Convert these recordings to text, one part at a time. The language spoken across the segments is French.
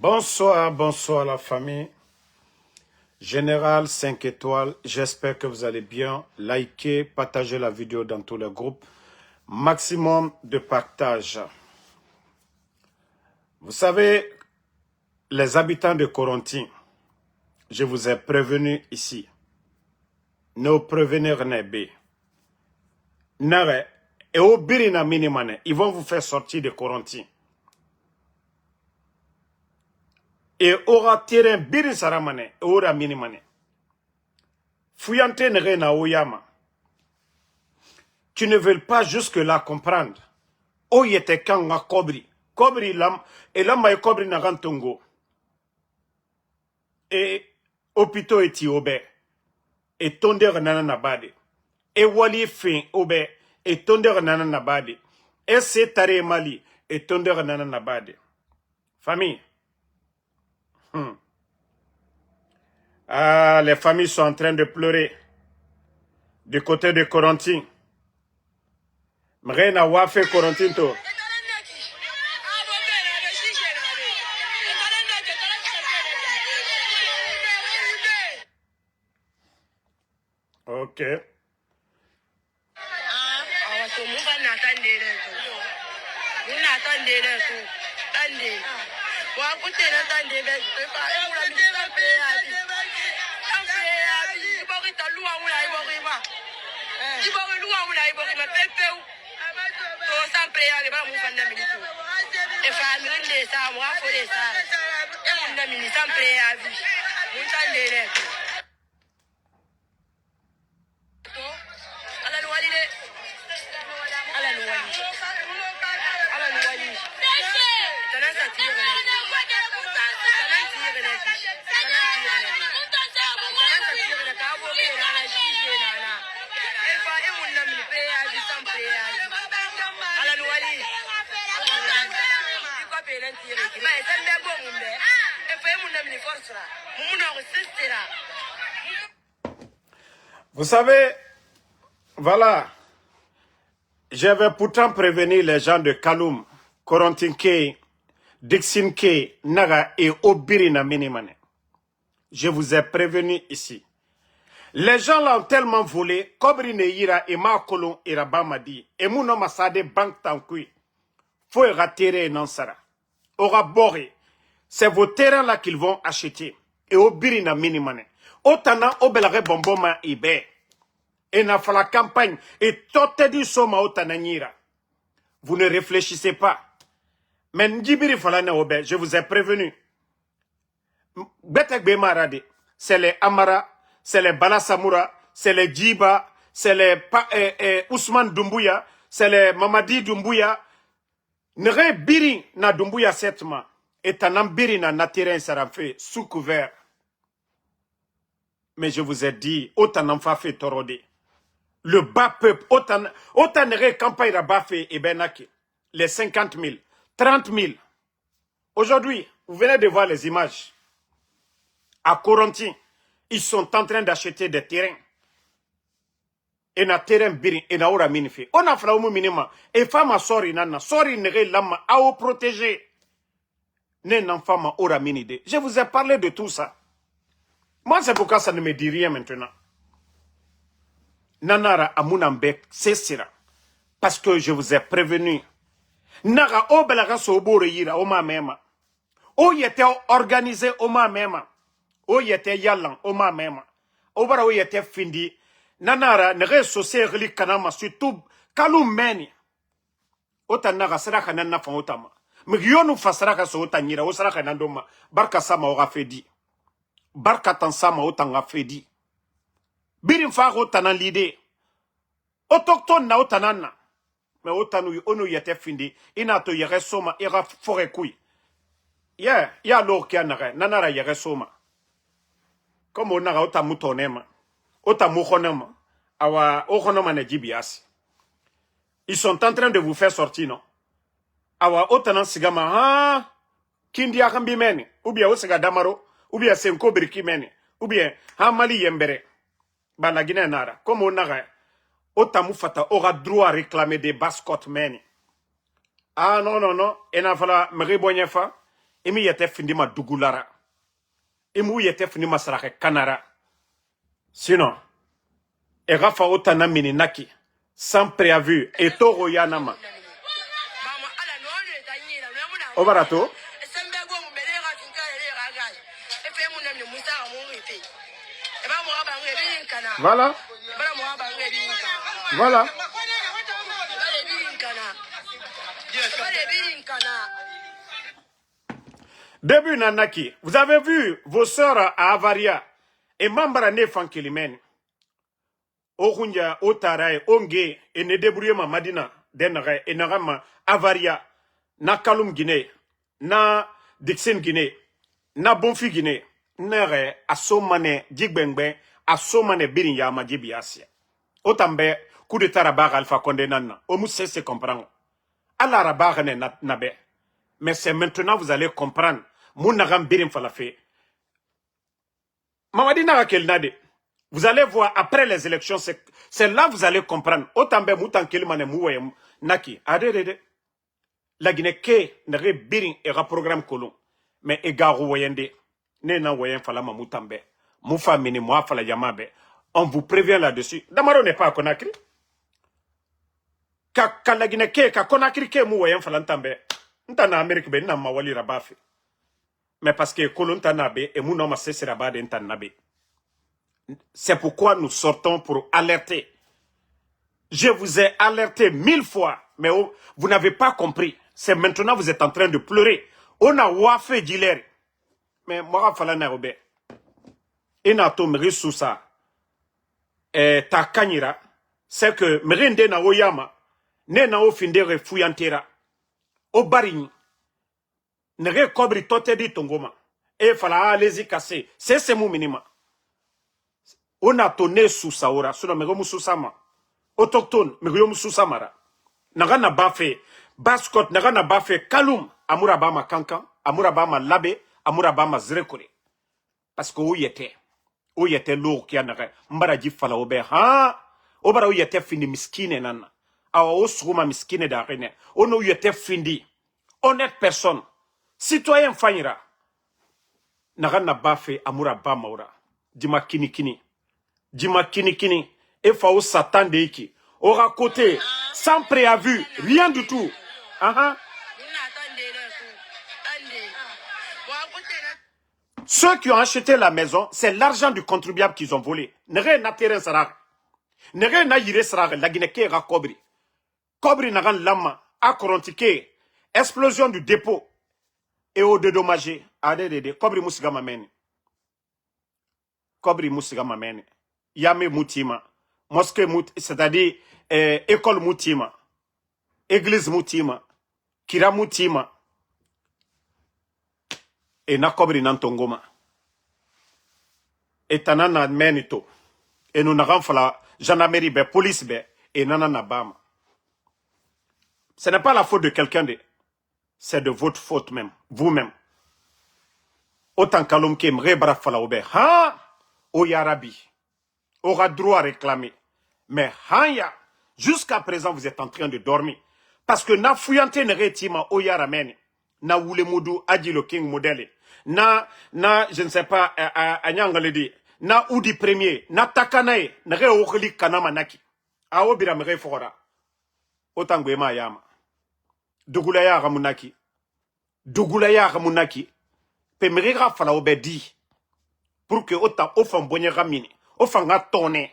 Bonsoir, bonsoir la famille. Général 5 étoiles, j'espère que vous allez bien. Likez, partagez la vidéo dans tous les groupes. Maximum de partage. Vous savez, les habitants de Corontin, je vous ai prévenu ici. Ne prévenir n'est Nare, et au birina minimane, ils vont vous faire sortir de Corontin. Et aura terrain birin saramane, et aura minimane. Fuyante nere na oyama. Tu ne veux pas jusque-là comprendre. O yete kanga kobri. Kobri lam, et lama e kobri na gantongo. Et opito eti obe. Et tondeur nana nabade. Et wali fin obe. Et tondeur nana nabade. Et c'est tare mali. Et tondeur nana nabade. Famille. Ah, les familles sont en train de pleurer. Du côté de Corontin. Mrena wafe Corontin to. Ok. Vous savez, voilà, j'avais pourtant prévenu les gens de Kaloum, Corontin-Key, Dixin-Key, Naga et Obirina Minimane. Je vous ai prévenu ici. Les gens l'ont tellement volé, Kobrine Ira et Makolon et Rabamadi, et Mouno Masade Bank Tankui, faut rater Nansara. Aura boré, c'est vos terrains-là qu'ils vont acheter, et Obirina Minimane. Otana Obelare Bomboma Ibe. Et n'a fait la campagne, et tout dit soma Otananira. Vous ne réfléchissez pas. Mais Ndjibiri Falane Obe, je vous ai prévenu. Betek Bemarade, c'est les Amara, c'est les Balasamura, c'est les Djiba, c'est les Ousmane Doumbouya, c'est les Mamadi Doumbouya. Nere Biri na Doumbouya setma, et Tanam Biri na terrain sarafé sous couvert. Mais je vous ai dit, autant fa fait torode. Le bas peuple, autant nere campagne rabat fait et benaki. Les 50 000, 30 000. Aujourd'hui, vous venez de voir les images. À Corontin, ils sont en train d'acheter des terrains. Et na terrain biri, et na ora minifi. On a fait au minimum. Et femme sorry nana, sorry nere lama, à vous protéger. Ne n'en femme ora minide. Je vous ai parlé de tout ça. Moi, c'est pourquoi ça ne me dit rien maintenant. Nanara amunambek, c'est sera. Parce que je vous ai prévenu. Nara obelaga sobore yira oma mema. O yete organisé oma mema. O yete yalan oma mema. Obara o yete findi. Nanara nere sosé reli kanama surtout Kaloum meni. Ota naga saraka nana fa otama. Migiyonu fasaraka so otanyira o saraka nandoma. Barka sama ora fedi. Barka tansama otanga fedi. Birim fa otanan lide. Autochtone na otanana. Mais otanu onu yete findi. Ina to yere soma ira fore kui. Yeah, ya lor kia nare. Nanara yere soma. Comme on a otamutonema. Otamukonema. Awa okonoma ne jibiasi. Ils sont en train de vous faire sortir, non? Awa otanan sigama. Ha! Kindi akambi meni. Ou bien osega damaro. Ou bien senko biriki meni. Ou bien hamali yembere. Bana Guinée nara. Comme on a otamu fata aura droit à réclamer des bascottes meni. Ah non, non, non. Et n'a fala mri bonyefa. imi yete findi ma dugulara. Imu yete findi ma sarake kanara. Sinon, Erafa otana mini naki. Sans préavis. Et toro yanama. Obarato? Voilà. Voilà. Début Nanaki, vous avez vu vos sœurs à Avaria et Mambara Nefankilimeni. Orunja, Otarae, Onge, et ne débrouille ma Madina, Denare, et Narama, Avaria, na Kalum Guinée, na Dixon Guinée, na Bonfi Guinée, Nere, Asomane, Djigbenben, Asomane Birinyama Djibiasia. Otambe, coup de tarabar Alpha Condé Nana, Omousse se comprend. Allah rabar ne nabe. Mais c'est maintenant vous allez comprendre. Mounagam birim falafé. Mamadi narakel nade. Vous allez voir après les élections, c'est là vous allez comprendre. Otambe moutan kelmane mouwe naki. Adede. La Guinée ke nere birim era programme colon. Mais égarou woyende. Ne na woyen falama moutambe. Moufa mini moa fala yamabe. On vous prévient là-dessus. Damaro n'est pas à Conakry. Ka la Guinée ke ka Conakry ke mou woyen falantambe. Ntana Amérique ben na mawali rabafi. Mais parce que kolon tanabe et mon homme c'est rabat d'entanabe. C'est pourquoi nous sortons pour alerter. Je vous ai alerté 1000 fois, mais vous n'avez pas compris. C'est maintenant vous êtes en train de pleurer. On a wafé d'hilaire. Mais moi fala na robe. Ina to meri sous ça. Ta kanyira, c'est que merinde na oyama ne na ofindere fuyantera. O barini. Nere kobri tote di tongoma. E fala allez-y casser. C'est mon minima. On a tourné sous saora. Sous me gomu sous sama. Autochtone, me gomu sous samara. Nagana bafe. Baskot, nagana bafe. Kalum. Amurabama kankan. Amurabama labe. Amurabama zrekore. Parce que où y était. Où y était lourd qui a nere. Mbara di fala obe. Ha. Obara où y était fini miskine nana. Awa osruma miskine da rene. Ono où y était fini. Honnête personne. Citoyen Fanyira. Nagana bafe amura ba maura. Dima kini kini. Dima kini kini. Et fao satan de iki. Aura côté. Sans préavis. Rien du tout. Ceux qui ont acheté la maison, c'est l'argent du contribuable qu'ils ont volé. Nere na terrain sarar. Nere na yire sarar. La Guinée ra kobri. Kobri nagan lama. Akorantike. Explosion du dépôt. Et au dédommagé, adede, kobri musiga mamene. Kobri musiga mamene. Yame mutima. Mosquée mut, c'est-à-dire, école mutima. Église mutima. Kira mutima. Et na kobri nantongoma. Et tanana menito. Et nous n'avons pas la gendarmerie, police, et nanana bama. Ce n'est pas la faute de quelqu'un de. C'est de votre faute même, vous-même. Autant qu'alum qui me rebra fala obe. Ha! O yarabi. Aura droit à réclamer. Mais hanya, jusqu'à présent, vous êtes en train de dormir. Parce que na fuyante ne retima o yaramene. Na wule mudu adi le king modèle. Je ne sais pas, anyangaledi. Na oudi premier. Na takanae. Ne re okli kanama naki. A obira me refora. Autant gwema yama. Dugulaya Ramunaki. Dugulaya Ramunaki. Pemerira fala obedi. Pour que autant offan bonye ramine. Offan gatone.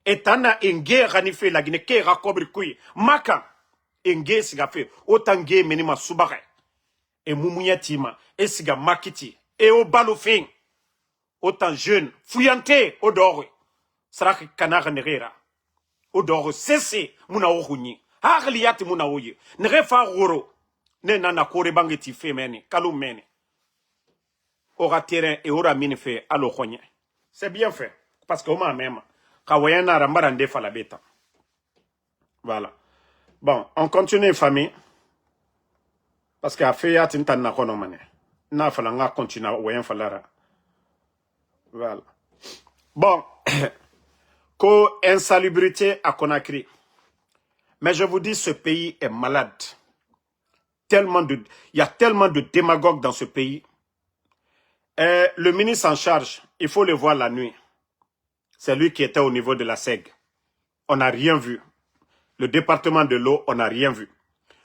Et tana enge ranife la Guinée ke rakobri kui. Maka. Enge siga fe. Autant ge menima subare. Et moumouya tima. Et siga makiti. Et au balofing. Autant jeune. Fuyante. Odore. Saraki kanara nerera. Odore. Cesse. Muna ohuni. Harliati muna oye. Nere fa roro. Ne nana kore bangeti fe mene. Kalou mene. Aura terrain et aura mine fait à l'oronye. C'est bien fait. Parce que moi même. Kawayana rambarande fa la bêta. Voilà. Bon, on continue famille. Parce qu'à fait tintan na kono mane. Na fa la nga continue wayen fa lara. Voilà. Bon. Ko insalubrité à Conakry. Mais je vous dis, ce pays est malade. il y a tellement de démagogues dans ce pays. Le ministre en charge, il faut le voir la nuit. C'est lui qui était au niveau de la SEG. On n'a rien vu. Le département de l'eau, on n'a rien vu.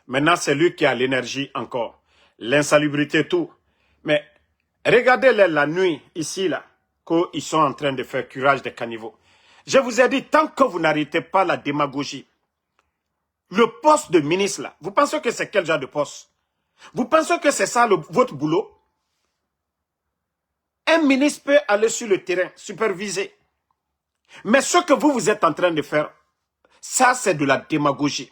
Maintenant, c'est lui qui a l'énergie encore. L'insalubrité, tout. Mais regardez la nuit, ici, là, qu'ils sont en train de faire curage des caniveaux. Je vous ai dit, tant que vous n'arrêtez pas la démagogie, le poste de ministre, là, vous pensez que c'est quel genre de poste? Vous pensez que c'est ça votre boulot? Un ministre peut aller sur le terrain, superviser. Mais ce que vous êtes en train de faire, ça, c'est de la démagogie.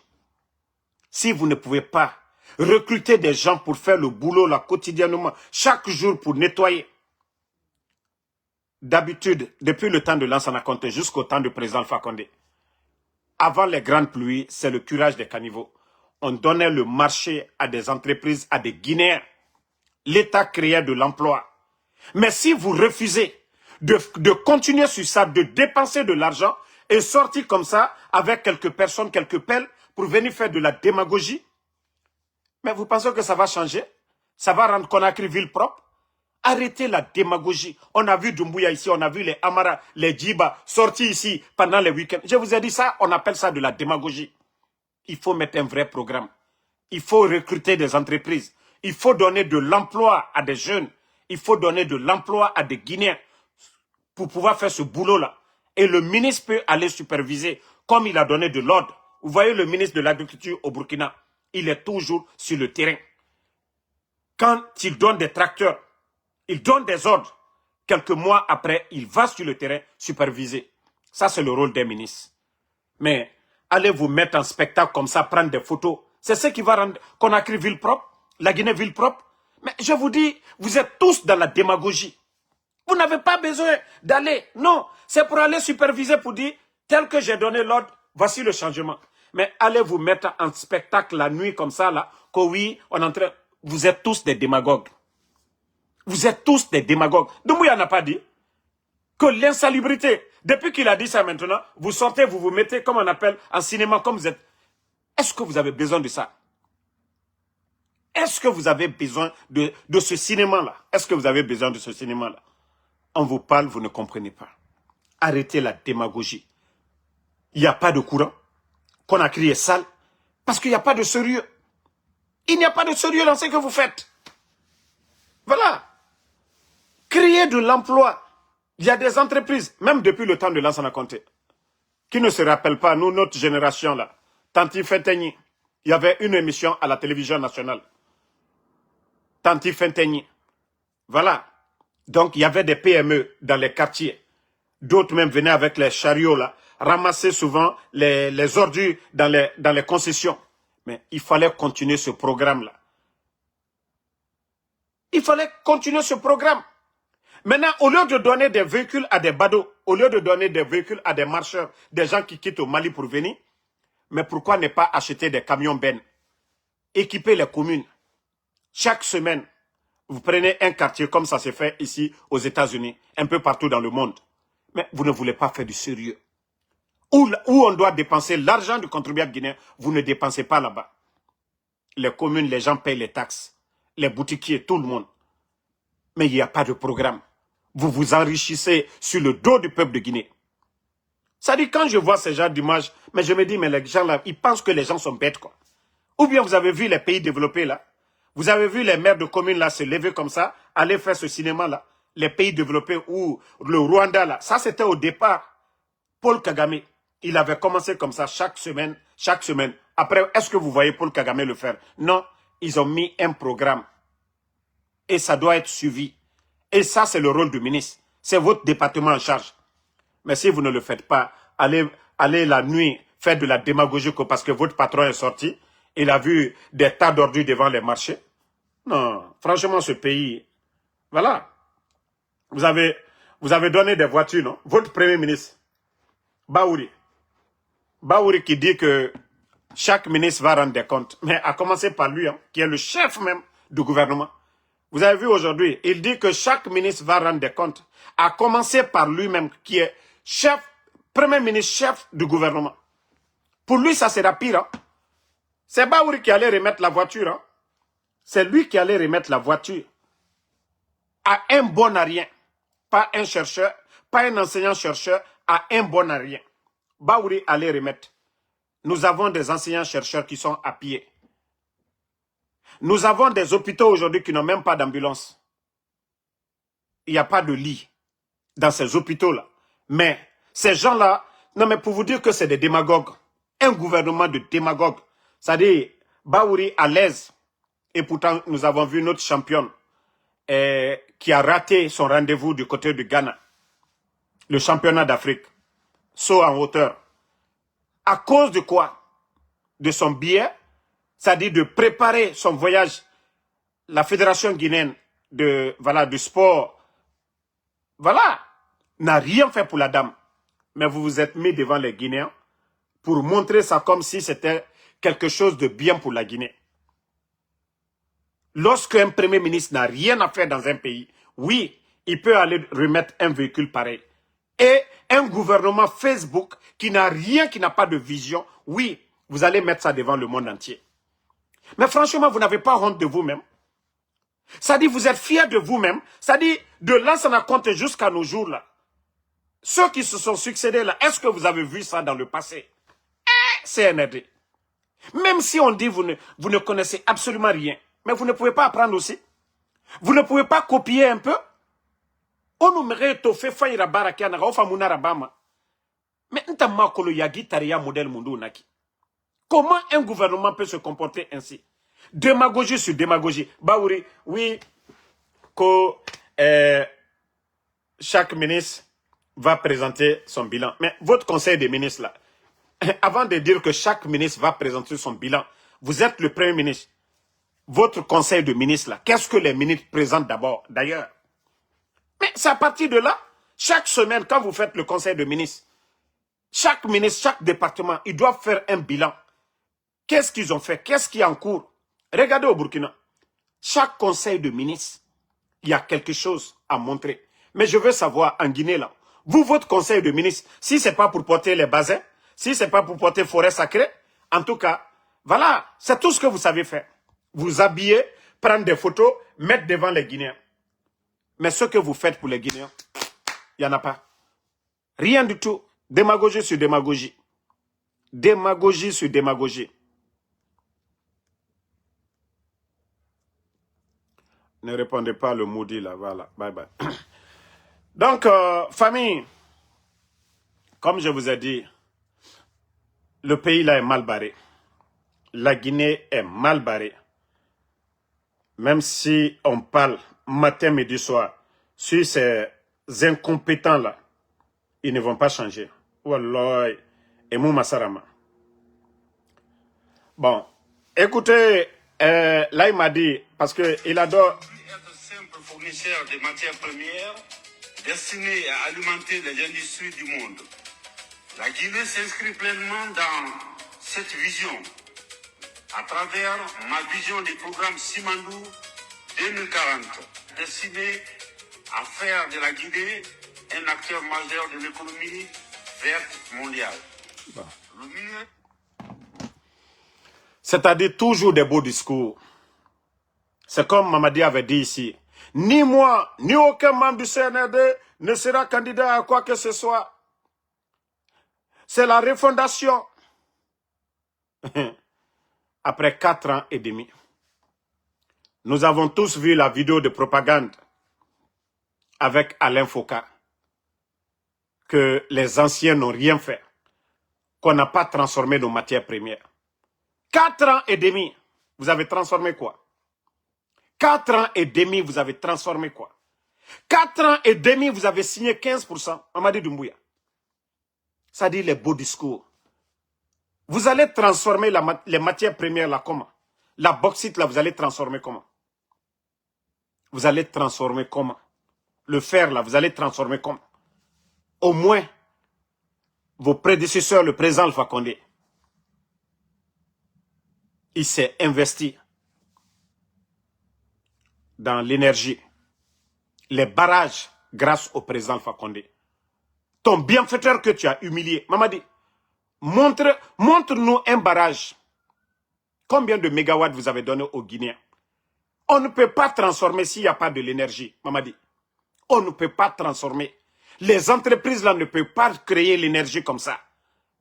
Si vous ne pouvez pas recruter des gens pour faire le boulot là quotidiennement, chaque jour pour nettoyer. D'habitude, depuis le temps de Lansana Conté jusqu'au temps du président Alpha Condé, avant les grandes pluies, c'est le curage des caniveaux. On donnait le marché à des entreprises, à des Guinéens. L'État créait de l'emploi. Mais si vous refusez de continuer sur ça, de dépenser de l'argent et sortir comme ça avec quelques personnes, quelques pelles pour venir faire de la démagogie, mais vous pensez que ça va changer? Ça va rendre Conakry ville propre? Arrêtez la démagogie. On a vu Doumbouya ici, on a vu les Amara, les Djiba sortis ici pendant les week-ends. Je vous ai dit ça, on appelle ça de la démagogie. Il faut mettre un vrai programme. Il faut recruter des entreprises. Il faut donner de l'emploi à des jeunes. Il faut donner de l'emploi à des Guinéens pour pouvoir faire ce boulot-là. Et le ministre peut aller superviser comme il a donné de l'ordre. Vous voyez le ministre de l'Agriculture au Burkina, il est toujours sur le terrain. Quand il donne des tracteurs, il donne des ordres. Quelques mois après, il va sur le terrain superviser. Ça, c'est le rôle des ministres. Mais allez vous mettre en spectacle comme ça, prendre des photos. C'est ce qui va rendre Conakry ville propre, la Guinée ville propre. Mais je vous dis, vous êtes tous dans la démagogie. Vous n'avez pas besoin d'aller. Non, c'est pour aller superviser, pour dire, tel que j'ai donné l'ordre, voici le changement. Mais allez vous mettre en spectacle la nuit comme ça, là, que oui, on est en train... Vous êtes tous des démagogues. Vous êtes tous des démagogues. Doumbouya n'a pas dit que l'insalubrité, depuis qu'il a dit ça maintenant, vous sortez, vous vous mettez, comme on appelle, en cinéma, comme vous êtes. Est-ce que vous avez besoin de ça? Est-ce que vous avez besoin de ce cinéma-là? Est-ce que vous avez besoin de ce cinéma-là? On vous parle, vous ne comprenez pas. Arrêtez la démagogie. Il n'y a pas de courant. Conakry est sale. Parce qu'il n'y a pas de sérieux. Il n'y a pas de sérieux dans ce que vous faites. Voilà. Créer de l'emploi. Il y a des entreprises, même depuis le temps de Lansana Conté, qui ne se rappellent pas, nous, notre génération là, Tanti Fentegni, il y avait une émission à la télévision nationale. Tanti Fentegni. Voilà. Donc, il y avait des PME dans les quartiers. D'autres même venaient avec les chariots là, ramasser souvent les ordures dans les concessions. Mais il fallait continuer ce programme-là. Il fallait continuer ce programme. Maintenant, au lieu de donner des véhicules à des badauds, au lieu de donner des véhicules à des marcheurs, des gens qui quittent au Mali pour venir, mais pourquoi ne pas acheter des camions bennes, équiper les communes? Chaque semaine, vous prenez un quartier comme ça se fait ici aux États-Unis, un peu partout dans le monde. Mais vous ne voulez pas faire du sérieux. Où on doit dépenser l'argent du contribuable guinéen, vous ne dépensez pas là-bas. Les communes, les gens payent les taxes. Les boutiquiers, tout le monde. Mais il n'y a pas de programme. Vous vous enrichissez sur le dos du peuple de Guinée. Ça dit, quand je vois ce genre d'images, mais je me dis, mais les gens là, ils pensent que les gens sont bêtes, quoi. Ou bien vous avez vu les pays développés là. Vous avez vu les maires de communes là se lever comme ça, aller faire ce cinéma là. Les pays développés ou le Rwanda là. Ça c'était au départ. Paul Kagame, il avait commencé comme ça chaque semaine. Après, est-ce que vous voyez Paul Kagame le faire? Non, ils ont mis un programme. Et ça doit être suivi. Et ça, c'est le rôle du ministre. C'est votre département en charge. Mais si vous ne le faites pas, allez la nuit faire de la démagogie parce que votre patron est sorti. Il a vu des tas d'ordures devant les marchés. Non, franchement, ce pays, voilà. Vous avez donné des voitures, non? Votre premier ministre, Baouri qui dit que chaque ministre va rendre des comptes. Mais à commencer par lui, hein, qui est le chef même du gouvernement. Vous avez vu aujourd'hui, il dit que chaque ministre va rendre des comptes. À commencer par lui-même, qui est premier ministre chef du gouvernement. Pour lui, ça sera pire. Hein? C'est Baouri qui allait remettre la voiture. Hein? C'est lui qui allait remettre la voiture à un bon à rien. Pas un chercheur, pas un enseignant-chercheur, à un bon à rien. Baouri allait remettre. Nous avons des enseignants-chercheurs qui sont à pied. Nous avons des hôpitaux aujourd'hui qui n'ont même pas d'ambulance. Il n'y a pas de lit dans ces hôpitaux-là. Mais ces gens-là, non mais pour vous dire que c'est des démagogues. Un gouvernement de démagogues. C'est-à-dire, Baouri à l'aise. Et pourtant, nous avons vu notre championne qui a raté son rendez-vous du côté du Ghana. Le championnat d'Afrique. Saut en hauteur. À cause de quoi? De son billet, c'est-à-dire de préparer son voyage. La fédération guinéenne du sport, n'a rien fait pour la dame. Mais vous vous êtes mis devant les Guinéens pour montrer ça comme si c'était quelque chose de bien pour la Guinée. Lorsqu'un premier ministre n'a rien à faire dans un pays, oui, il peut aller remettre un véhicule pareil. Et un gouvernement Facebook qui n'a rien, qui n'a pas de vision, oui, vous allez mettre ça devant le monde entier. Mais franchement, vous n'avez pas honte de vous-même. Ça dit, vous êtes fiers de vous-même. Ça dit, de l'ancien compte jusqu'à nos jours là. Ceux qui se sont succédés là, est-ce que vous avez vu ça dans le passé? CNRD. Même si on dit vous ne connaissez absolument rien, mais vous ne pouvez pas apprendre aussi. Vous ne pouvez pas copier un peu. On nous mérite au fait faillira barakiana, au famuna rabama. Mais n'tamma kolo yagi taria modèle mundo naki. Comment un gouvernement peut se comporter ainsi? Démagogie sur démagogie. Baouri, oui, que chaque ministre va présenter son bilan. Mais votre conseil des ministres là, avant de dire que chaque ministre va présenter son bilan, vous êtes le premier ministre. Votre conseil de ministres là, qu'est-ce que les ministres présentent d'abord, d'ailleurs? Mais c'est à partir de là, chaque semaine, quand vous faites le conseil de ministres, chaque ministre, chaque département, ils doivent faire un bilan. Qu'est-ce qu'ils ont fait? Qu'est-ce qui est en cours? Regardez au Burkina. Chaque conseil de ministres, il y a quelque chose à montrer. Mais je veux savoir, en Guinée, là, vous, votre conseil de ministres, si ce n'est pas pour porter les bassins, si ce n'est pas pour porter forêt sacrée, en tout cas, voilà, c'est tout ce que vous savez faire. Vous habiller, prendre des photos, mettre devant les Guinéens. Mais ce que vous faites pour les Guinéens, il n'y en a pas. Rien du tout. Démagogie sur démagogie. Démagogie sur démagogie. Ne répondez pas le maudit là, voilà, bye bye. Donc, famille, comme je vous ai dit, le pays là est mal barré. La Guinée est mal barrée. Même si on parle matin, midi, soir, sur ces incompétents là, ils ne vont pas changer. Wallah, et Masarama. Bon, écoutez, là il m'a dit, parce qu'il adore... Être simple fournisseur de matières premières destinées à alimenter les industries du monde. La Guinée s'inscrit pleinement dans cette vision à travers ma vision du programme Simandou 2040, destiné à faire de la Guinée un acteur majeur de l'économie verte mondiale. Bon. C'est-à-dire toujours des beaux discours. C'est comme Mamadi avait dit ici. Ni moi, ni aucun membre du CNRD ne sera candidat à quoi que ce soit. C'est la refondation. Après 4 ans et demi. Nous avons tous vu la vidéo de propagande avec Alain Foucault. Que les anciens n'ont rien fait. Qu'on n'a pas transformé nos matières premières. 4 ans et demi, vous avez transformé quoi? 4 ans et demi, vous avez transformé quoi? 4 ans et demi, vous avez signé 15%. Mamadi Doumbouya. Ça dit les beaux discours. Vous allez transformer les matières premières là comment? La bauxite là, vous allez transformer comment? Vous allez transformer comment? Le fer là, vous allez transformer comment? Au moins, vos prédécesseurs, le président Alpha Condé, il s'est investi dans l'énergie, les barrages grâce au président Alpha Condé. Ton bienfaiteur que tu as humilié, Mamadi, montre-nous un barrage. Combien de mégawatts vous avez donné aux Guinéens? On ne peut pas transformer s'il n'y a pas de l'énergie, Mamadi. On ne peut pas transformer. Les entreprises là ne peuvent pas créer l'énergie comme ça.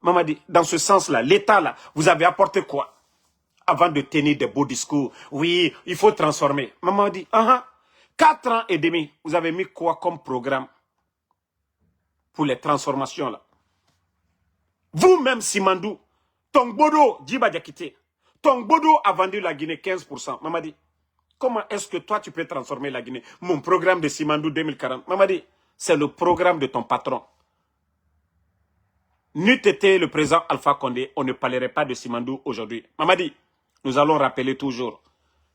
Mamadi, dans ce sens-là, l'État là, vous avez apporté quoi? Avant de tenir des beaux discours, oui, il faut transformer. Mamadi, 4 ans et demi, vous avez mis quoi comme programme pour les transformations là? Vous-même, Simandou, Tongbodo, Djiba Diakité, Tongbodo a vendu la Guinée 15%. Mamadi, comment est-ce que toi tu peux transformer la Guinée? Mon programme de Simandou 2040. Mamadi, c'est le programme de ton patron. N'eût été le président Alpha Condé, on ne parlerait pas de Simandou aujourd'hui. Mamadi, nous allons rappeler toujours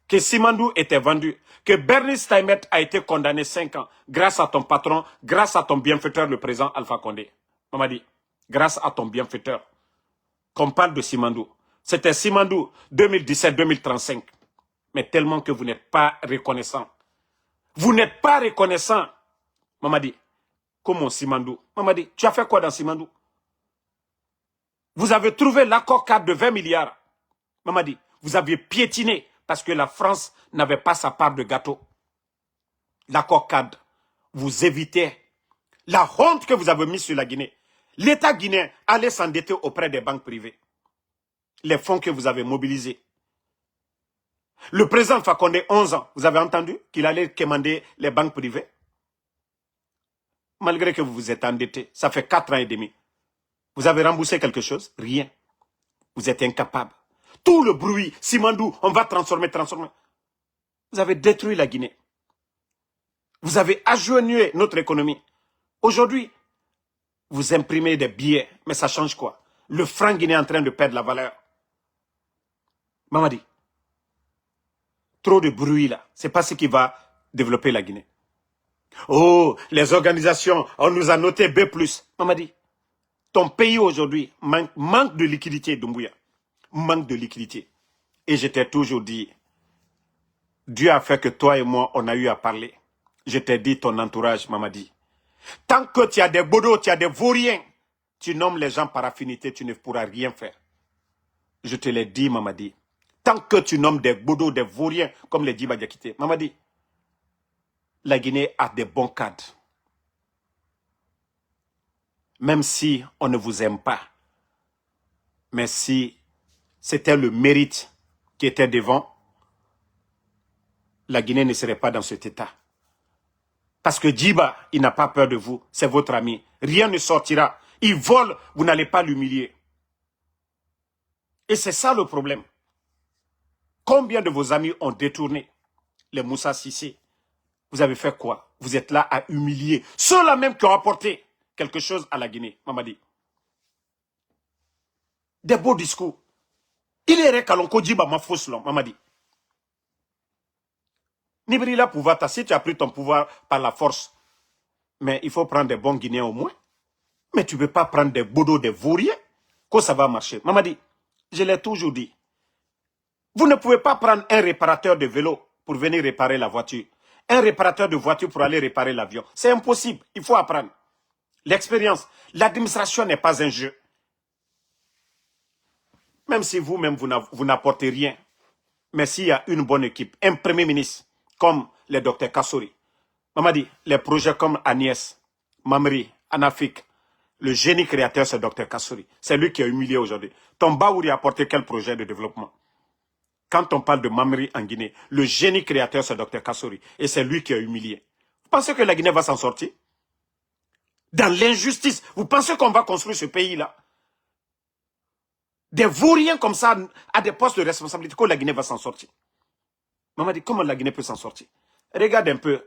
que Simandou était vendu, que Bernie Steinmetz a été condamné 5 ans grâce à ton patron, grâce à ton bienfaiteur, le président Alpha Condé. Mamadi, grâce à ton bienfaiteur, qu'on parle de Simandou. C'était Simandou 2017-2035. Mais tellement que vous n'êtes pas reconnaissant. Vous n'êtes pas reconnaissant. Mamadi, comment Simandou? Mamadi, tu as fait quoi dans Simandou? Vous avez trouvé l'accord cadre de 20 milliards. Mamadi, vous aviez piétiné parce que la France n'avait pas sa part de gâteau. L'accord cadre, vous évitez la honte que vous avez mise sur la Guinée. L'État guinéen allait s'endetter auprès des banques privées. Les fonds que vous avez mobilisés. Le président Fakonde, 11 ans, vous avez entendu qu'il allait commander les banques privées? Malgré que vous vous êtes endetté, ça fait 4 ans et demi. Vous avez remboursé quelque chose? Rien. Vous êtes incapable. Tout le bruit, Simandou, on va transformer. Vous avez détruit la Guinée. Vous avez agenouillé notre économie. Aujourd'hui, vous imprimez des billets, mais ça change quoi? Le franc guinéen est en train de perdre la valeur. Mamadi, trop de bruit là, c'est pas ce qui va développer la Guinée. Oh, les organisations, on nous a noté B+. Mamadi, ton pays aujourd'hui manque de liquidité, Doumbouya. Manque de liquidité. Et je t'ai toujours dit, Dieu a fait que toi et moi, on a eu à parler. Je t'ai dit ton entourage, Mamadi. Tant que tu as des bodos, tu as des vauriens, tu nommes les gens par affinité, tu ne pourras rien faire. Je te l'ai dit, Mamadi. Tant que tu nommes des bodos, des vauriens, comme les Djiba Diakité, Mamadi, la Guinée a des bons cadres. Même si on ne vous aime pas, mais si c'était le mérite qui était devant, la Guinée ne serait pas dans cet état. Parce que Djiba, il n'a pas peur de vous, c'est votre ami. Rien ne sortira. Il vole, vous n'allez pas l'humilier. Et c'est ça le problème. Combien de vos amis ont détourné les Moussa Sissé? Vous avez fait quoi? Vous êtes là à humilier ceux-là même qui ont apporté quelque chose à la Guinée, Mamadi. Des beaux discours. Il est Kalonko Djiba ma fausse long, Mamadi. Nibrila pouvoir, si tu as pris ton pouvoir par la force, mais il faut prendre des bons Guinéens au moins. Mais tu ne peux pas prendre des bodos, des vauriens, que ça va marcher. Mamadi, je l'ai toujours dit. Vous ne pouvez pas prendre un réparateur de vélo pour venir réparer la voiture. Un réparateur de voiture pour aller réparer l'avion. C'est impossible. Il faut apprendre. L'expérience. L'administration n'est pas un jeu. Même si vous-même, vous n'apportez rien. Mais s'il y a une bonne équipe, un premier ministre, comme le docteur Kassouri, Mamadi, les projets comme Agnès, Mamri, Anafik, le génie créateur, c'est docteur Kassouri. C'est lui qui a humilié aujourd'hui. Ton Baouri a apporté quel projet de développement? Quand on parle de Mamri en Guinée, le génie créateur, c'est docteur Kassouri. Et c'est lui qui a humilié. Vous pensez que la Guinée va s'en sortir? Dans l'injustice, vous pensez qu'on va construire ce pays-là? Des vauriens comme ça, à des postes de responsabilité, que la Guinée va s'en sortir. Mamadi, comment la Guinée peut s'en sortir? Regarde un peu,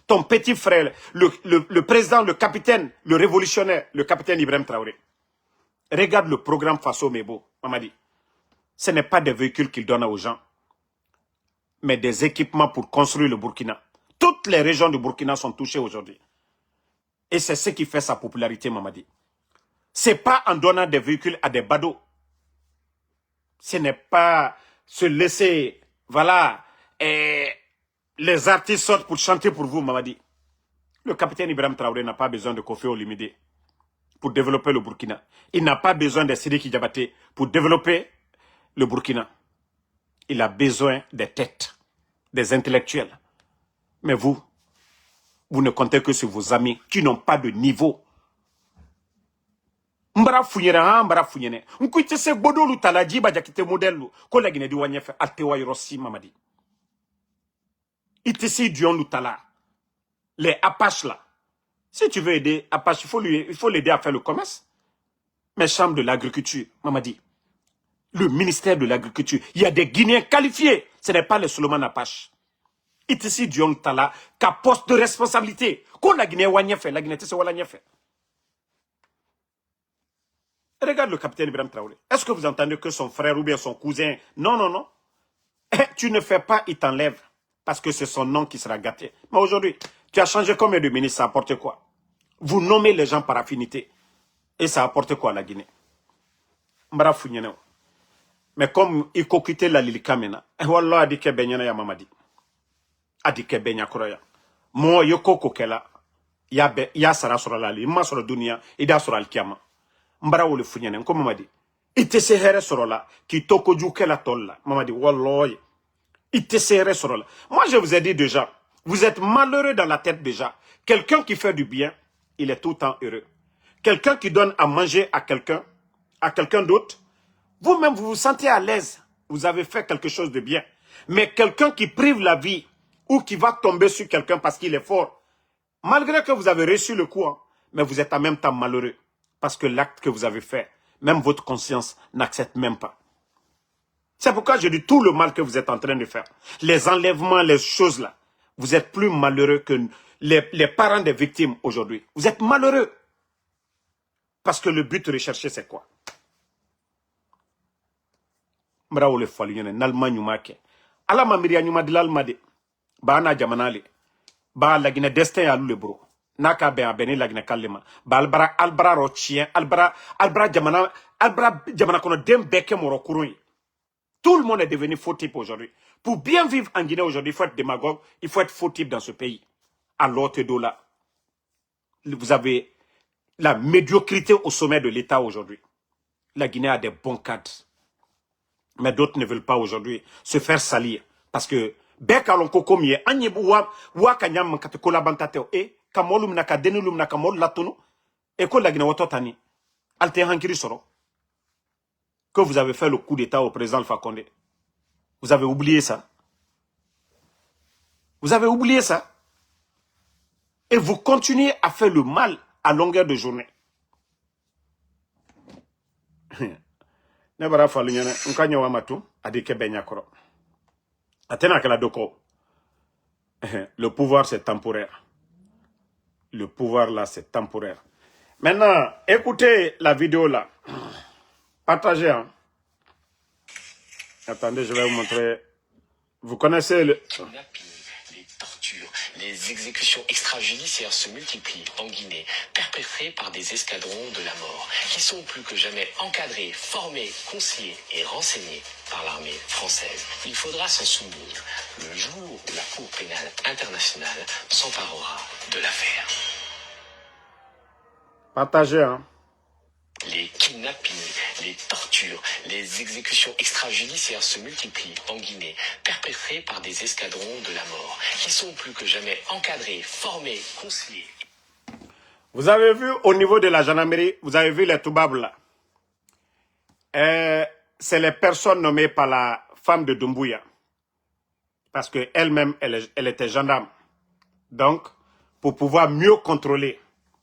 ton petit frère, le président, le capitaine, le révolutionnaire, le capitaine Ibrahim Traoré. Regarde le programme Faso Mebo, Mamadi. Ce n'est pas des véhicules qu'il donne aux gens, mais des équipements pour construire le Burkina. Toutes les régions du Burkina sont touchées aujourd'hui. Et c'est ce qui fait sa popularité, Mamadi. Ce n'est pas en donnant des véhicules à des badauds. Ce n'est pas se laisser, voilà, les artistes sortent pour chanter pour vous, Mamadi. Le capitaine Ibrahim Traoré n'a pas besoin de Kofi Olomide pour développer le Burkina. Il n'a pas besoin de Sidiki Diabaté pour développer le Burkina. Il a besoin des têtes, des intellectuels. Mais vous ne comptez que sur vos amis qui n'ont pas de niveau. Mbara funyera mbara funyene. Nkuite se bodolu talaji ba jakite modelu. Ko la Guinée di wanyefe altewa yorosi mamadi. Itesi Dion Lutala. Les Apaches là. Si tu veux aider Apache, il faut l'aider à faire le commerce. Mais chambre de l'agriculture, mamadi. Le ministère de l'agriculture. Il y a des Guinéens qualifiés. Ce n'est pas les Solomon Apache. Itesi Dion Lutala. Qu'à poste de responsabilité. Ko la Guinée wanyefe. La Guinée tese wala nyefe. Regarde le capitaine Ibrahim Traoré. Est-ce que vous entendez que son frère ou bien son cousin... Non, non, non. Tu ne fais pas, il t'enlève. Parce que c'est son nom qui sera gâté. Mais aujourd'hui, tu as changé combien de ministres, ça apporte quoi? Vous nommez les gens par affinité. Et ça apporte quoi à la Guinée? Mais comme il faut quitter la Lilika maintenant, Wallah a dit que Benyana ya mamadi. A dit que Benya Kouraya. Moi, yoko kokela. Ya sara sur la li. Ma sur la dunia. Ida sur la kiyama. Mbara wole funyane. Comme mamadi. Ite se here sur la. Ki toko juke la tolla. Mamadi. Wallah. Moi, je vous ai dit déjà, vous êtes malheureux dans la tête déjà. Quelqu'un qui fait du bien, il est tout le temps heureux. Quelqu'un qui donne à manger à quelqu'un d'autre, vous-même, vous vous sentez à l'aise. Vous avez fait quelque chose de bien. Mais quelqu'un qui prive la vie ou qui va tomber sur quelqu'un parce qu'il est fort, malgré que vous avez reçu le coup, hein, mais vous êtes en même temps malheureux. Parce que l'acte que vous avez fait, même votre conscience n'accepte même pas. C'est pourquoi je dis tout le mal que vous êtes en train de faire. Les enlèvements, les choses là. Vous êtes plus malheureux que les parents des victimes aujourd'hui. Vous êtes malheureux. Parce que le but recherché, c'est quoi? Mraoule Faluyen, Nalman Yumake. Ala Mamiria Yuma de l'Almade. Bana Jamanale. Ba Lagina Destin à l'Ulebro. Naka Ben Abene Lagina Kalema. Ba Albra Rochien. Albra Jamana Kono Dem Beke Moro Kurui. Tout le monde est devenu faux type aujourd'hui. Pour bien vivre en Guinée aujourd'hui, il faut être démagogue, il faut être faux type dans ce pays. À l'autre dos là, vous avez la médiocrité au sommet de l'État aujourd'hui. La Guinée a des bons cadres. Mais d'autres ne veulent pas aujourd'hui se faire salir. Parce que, Bekalon Kokomie, Agnebuwa, Wakanyam Katekola Bantateo, et Kamolum Naka Denulum Nakamol Latono, et que la Guinée Watotani, Alte Hankiri Soro. Que vous avez fait le coup d'État au président Alpha Condé. Vous avez oublié ça. Vous avez oublié ça. Et vous continuez à faire le mal à longueur de journée. Le pouvoir, c'est temporaire. Le pouvoir, là, c'est temporaire. Maintenant, écoutez la vidéo, là. Partagez, hein. Attendez, je vais vous montrer. Vous connaissez le... Les tortures, les exécutions extrajudiciaires se multiplient en Guinée, perpétrées par des escadrons de la mort, qui sont plus que jamais encadrés, formés, conseillés et renseignés par l'armée française. Il faudra s'en souvenir le jour où la Cour pénale internationale s'emparera de l'affaire. Partagez, hein. Les kidnappings, les tortures, les exécutions extrajudiciaires se multiplient en Guinée, perpétrées par des escadrons de la mort, qui sont plus que jamais encadrés, formés, conseillés. Vous avez vu au niveau de la gendarmerie, vous avez vu les Toubabs là. C'est les personnes nommées par la femme de Doumbouya. Parce qu'elle-même, elle était gendarme. Donc, pour pouvoir mieux contrôler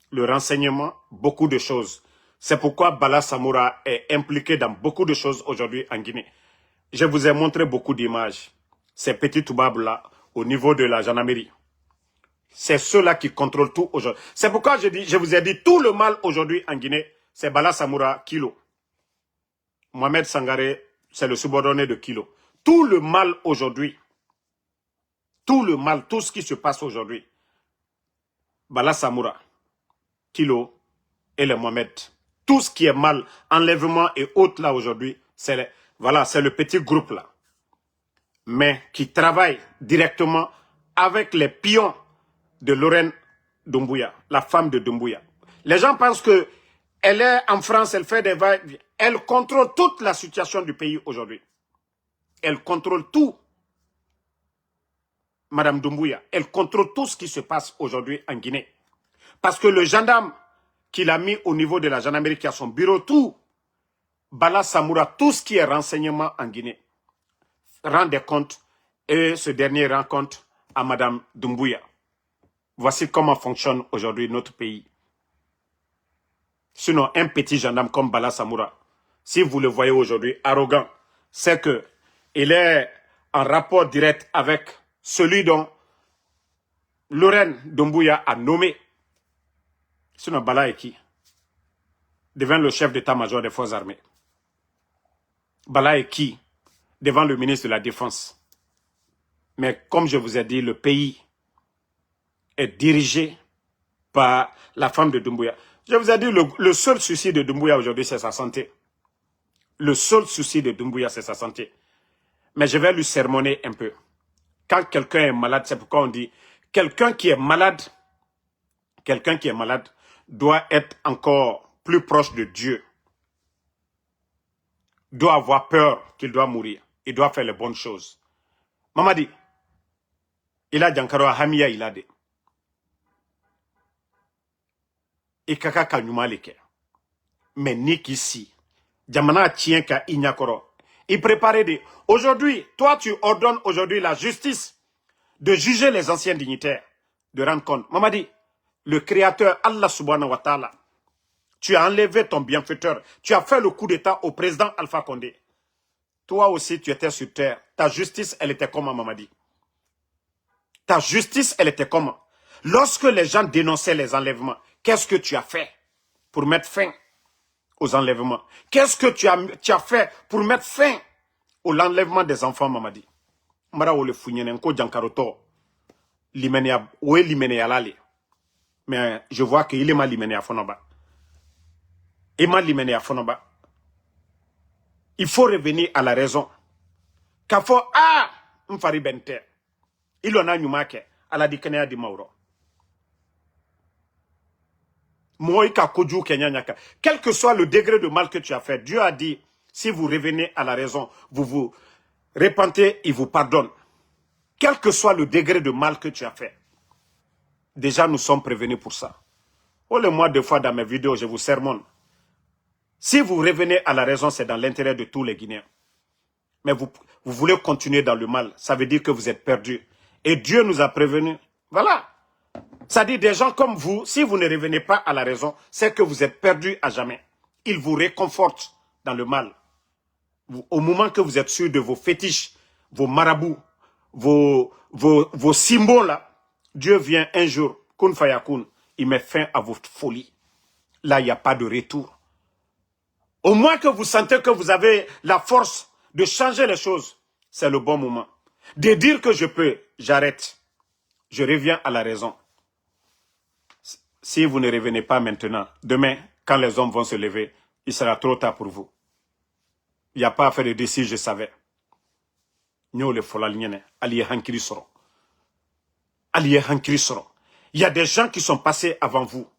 le renseignement, beaucoup de choses. C'est pourquoi Bala Samoura est impliqué dans beaucoup de choses aujourd'hui en Guinée. Je vous ai montré beaucoup d'images. Ces petits Toubabs-là, au niveau de la gendarmerie. C'est ceux-là qui contrôlent tout aujourd'hui. C'est pourquoi je vous ai dit tout le mal aujourd'hui en Guinée, c'est Bala Samoura, Kilo. Mohamed Sangaré, c'est le subordonné de Kilo. Tout le mal aujourd'hui, tout le mal, tout ce qui se passe aujourd'hui, Bala Samoura, Kilo et le Mohamed. Tout ce qui est mal, enlèvement et autres là aujourd'hui, c'est voilà, c'est le petit groupe là. Mais qui travaille directement avec les pions de Lorraine Doumbouya, la femme de Doumbouya. Les gens pensent que elle est en France, elle fait des vagues. Elle contrôle toute la situation du pays aujourd'hui. Elle contrôle tout. Madame Doumbouya, elle contrôle tout ce qui se passe aujourd'hui en Guinée. Parce que le gendarme qu'il a mis au niveau de la gendarmerie qui a son bureau, tout, Bala Samoura, tout ce qui est renseignement en Guinée, rend des comptes et ce dernier rend compte à Madame Doumbouya. Voici comment fonctionne aujourd'hui notre pays. Sinon, un petit gendarme comme Bala Samoura, si vous le voyez aujourd'hui arrogant, c'est que il est en rapport direct avec celui dont Laurent Doumbouya a nommé. Sinon, Bala est qui? Devant le chef d'état-major des forces armées. Bala est qui? Devant le ministre de la Défense. Mais comme je vous ai dit, le pays est dirigé par la femme de Doumbouya. Je vous ai dit, le seul souci de Doumbouya aujourd'hui, c'est sa santé. Le seul souci de Doumbouya, c'est sa santé. Mais je vais lui sermonner un peu. Quand quelqu'un est malade, c'est pourquoi on dit, quelqu'un qui est malade doit être encore plus proche de Dieu. Doit avoir peur qu'il doit mourir. Il doit faire les bonnes choses. Mamadi, il a Djankaro Hamia, il a dit. Et kaka kanyuma leke. Mais nik ici. Djamana tient ka inyakoro. Il préparait des. Aujourd'hui, toi tu ordonnes aujourd'hui la justice de juger les anciens dignitaires, de rendre compte. Mamadi, le créateur Allah subhanahu wa ta'ala, tu as enlevé ton bienfaiteur, tu as fait le coup d'état au président Alpha Condé. Toi aussi tu étais sur terre. Ta justice, elle était comment, Mamadi? Ta justice, elle était comment? Lorsque les gens dénonçaient les enlèvements, qu'est-ce que tu as fait pour mettre fin aux enlèvements? Qu'est-ce que tu as fait pour mettre fin à l'enlèvement des enfants, Mamadi? Mara ole funyene nko jankaroto limenia oe limenia lale. Mais je vois qu'il est mal limenia fonoba. Il m'a limenia fonoba. Il faut revenir à la raison. Kafo mfari bente. Il en a nyumake ala dikene di mauro. Quel que soit le degré de mal que tu as fait, Dieu a dit, si vous revenez à la raison, vous vous repentez, il vous pardonne. Quel que soit le degré de mal que tu as fait. Déjà, nous sommes prévenus pour ça. Oh, le mois de fois dans mes vidéos, je vous sermonne. Si vous revenez à la raison, c'est dans l'intérêt de tous les Guinéens. Mais vous voulez continuer dans le mal, ça veut dire que vous êtes perdus. Et Dieu nous a prévenus. Voilà. Ça dit des gens comme vous, si vous ne revenez pas à la raison, c'est que vous êtes perdus à jamais. Il vous réconforte dans le mal. Au moment que vous êtes sûr de vos fétiches, vos marabouts, vos symboles là, Dieu vient un jour, kun fayakun, il met fin à votre folie. Là, il n'y a pas de retour. Au moins que vous sentez que vous avez la force de changer les choses, c'est le bon moment. De dire que je peux, j'arrête. Je reviens à la raison. Si vous ne revenez pas maintenant, demain, quand les hommes vont se lever, il sera trop tard pour vous. Il n'y a pas à faire de décision, je savais. Il y a des gens qui sont passés avant vous.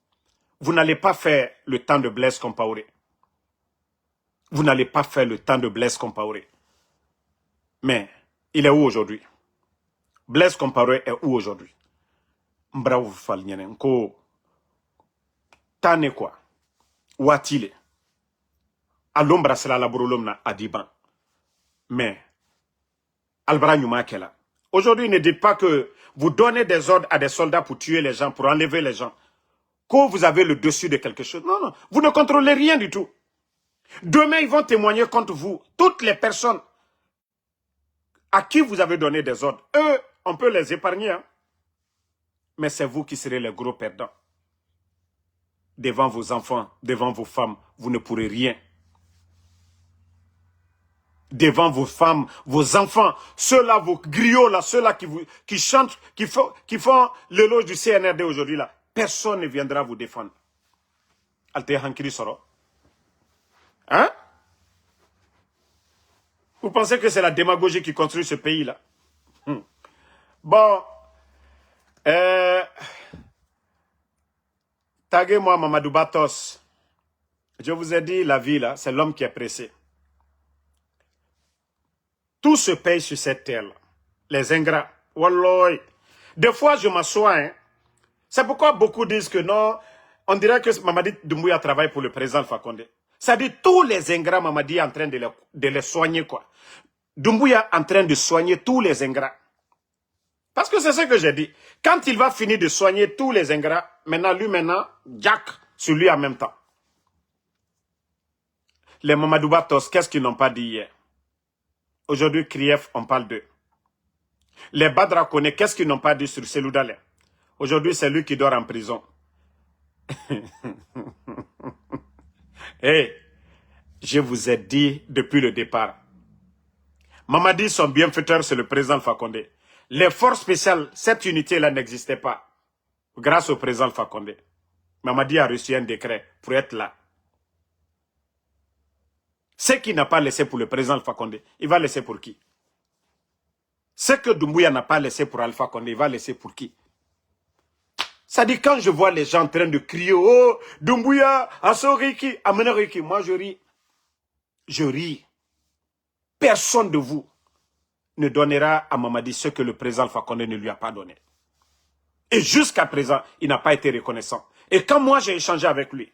Vous n'allez pas faire le temps de Blaise Compaoré. Vous n'allez pas faire le temps de Blaise Compaoré. Mais, il est où aujourd'hui? Blaise Compaoré est où aujourd'hui? Mbravo Falnyene, Nko Tane quoi? Ouatile. À l'ombre, c'est la labourolomna à Diban. Mais, Albara Nyumakela. Aujourd'hui, ne dites pas que vous donnez des ordres à des soldats pour tuer les gens, pour enlever les gens. Que vous avez le dessus de quelque chose. Non, non. Vous ne contrôlez rien du tout. Demain, ils vont témoigner contre vous. Toutes les personnes à qui vous avez donné des ordres, eux, on peut les épargner. Hein? Mais c'est vous qui serez les gros perdants. Devant vos enfants, devant vos femmes, vous ne pourrez rien. Devant vos femmes, vos enfants, ceux-là, vos griots, là, ceux-là qui chantent, qui font l'éloge du CNRD aujourd'hui, là, personne ne viendra vous défendre. Alte Hankiri Soro. Hein? Vous pensez que c'est la démagogie qui construit ce pays-là? Bon, taguez-moi Mamadou Batos. Je vous ai dit, la vie, là, c'est l'homme qui est pressé. Tout se paye sur cette terre-là. Les ingrats, Wallah. Des fois, je m'assois. Hein. C'est pourquoi beaucoup disent que non, on dirait que Mamadi Doumbouya travaille pour le président Alpha Condé. Ça dit tous les ingrats, Mamadi est en train de les soigner, quoi. Doumbouya est en train de soigner tous les ingrats. Parce que c'est ce que j'ai dit. Quand il va finir de soigner tous les ingrats, maintenant, Jack sur lui en même temps. Les Mamadou Batos, qu'est-ce qu'ils n'ont pas dit hier? Aujourd'hui, Krief, on parle d'eux. Les Badra Kone, qu'est-ce qu'ils n'ont pas dit sur Selou Dalen? Aujourd'hui, c'est lui qui dort en prison. Hey, je vous ai dit depuis le départ. Mamadi, son bienfaiteur, c'est le président Alpha Condé. Les forces spéciales, cette unité-là n'existait pas. Grâce au président Alpha Condé. Mamadi a reçu un décret pour être là. Ce qu'il n'a pas laissé pour le président Alpha Condé, il va laisser pour qui? Ce que Doumbouya n'a pas laissé pour Alpha Condé, il va laisser pour qui? Ça dit, quand je vois les gens en train de crier, oh, Doumbouya, Asso-Riki, Amena-Riki, moi je ris. Je ris. Personne de vous ne donnera à Mamadi ce que le président Alpha Condé ne lui a pas donné. Et jusqu'à présent, il n'a pas été reconnaissant. Et quand moi j'ai échangé avec lui,